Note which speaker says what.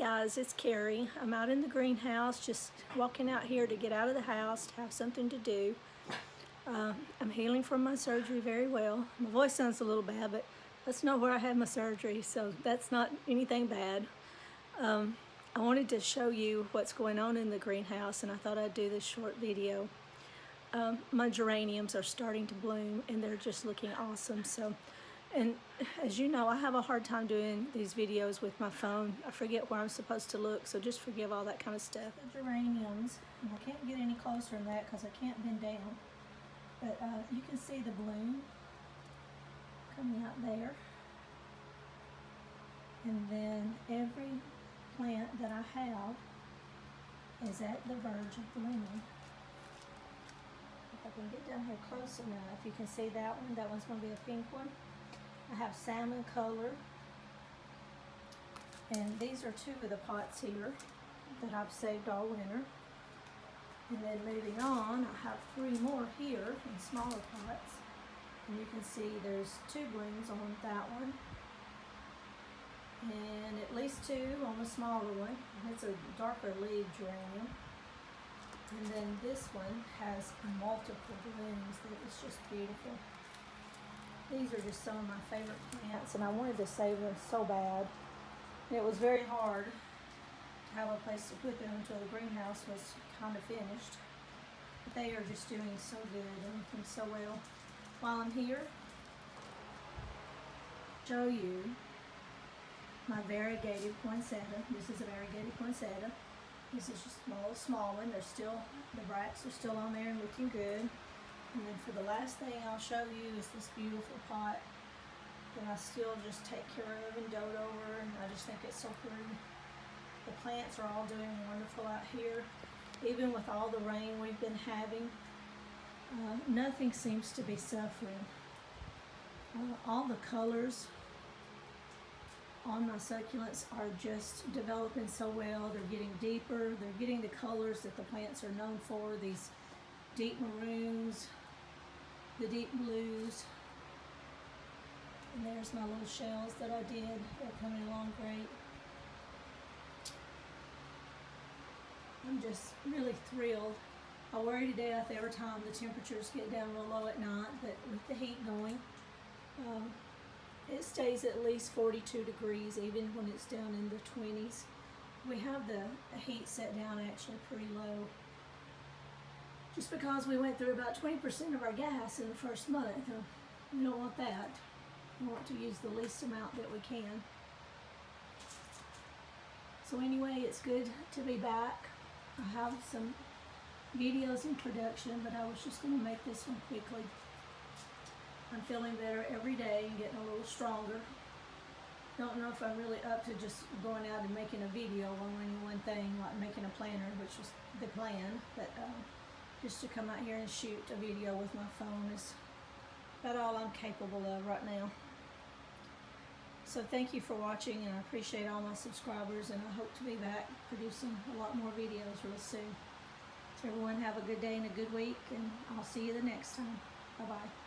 Speaker 1: guys, it's Carrie. I'm out in the greenhouse, just walking out here to get out of the house, to have something to do. I'm healing from my surgery very well. My voice sounds a little bad, but that's not where I had my surgery, so that's not anything bad. I wanted to show you what's going on in the greenhouse, and I thought I'd do this short video. My geraniums are starting to bloom, and they're just looking awesome. And as you know, I have a hard time doing these videos with my phone. I forget where I'm supposed to look, so just forgive all that kind of stuff. The geraniums, and I can't get any closer than that because I can't bend down, but you can see the bloom coming out there. And then every plant that I have is at the verge of blooming. If I can get down here close enough, you can see that one. That one's going to be a pink one. I have salmon color, and these are two of the pots here that I've saved all winter. And then moving on, I have three more here in smaller pots, and you can see there's two blooms on that one, and at least two on the smaller one. It's a darker leaf geranium. And then this one has multiple blooms that is just beautiful. These are just some of my favorite plants, and I wanted to save them so bad. And it was very hard to have a place to put them until the greenhouse was kind of finished. But they are just doing so good and looking so well. While I'm here, show you my variegated poinsettia. This is a variegated poinsettia. This is just a small one. They're still, the bracts are still on there and looking good. And then for the last thing I'll show you is this beautiful pot that I still just take care of and dote over, and I just think it's so pretty. The plants are all doing wonderful out here. Even with all the rain we've been having, nothing seems to be suffering. All the colors on my succulents are just developing so well. They're getting deeper. They're getting the colors that the plants are known for, these deep maroons, the deep blues. And there's my little shells that I did. They're coming along great. I'm just really thrilled. I worry to death every time the temperatures get down real low at night, but with the heat going, it stays at least 42 degrees even when it's down in the 20s. We have the heat set down actually pretty low, just because we went through about 20% of our gas in the first month. We don't want that. We want to use the least amount that we can. So anyway, it's good to be back. I have some videos in production, but I was just going to make this one quickly. I'm feeling better every day and getting a little stronger. Don't know if I'm really up to just going out and making a video on any one thing, like making a planner, which is the plan, but just to come out here and shoot a video with my phone is about all I'm capable of right now. So thank you for watching, and I appreciate all my subscribers, and I hope to be back producing a lot more videos real soon. So everyone have a good day and a good week, and I'll see you the next time. Bye-bye.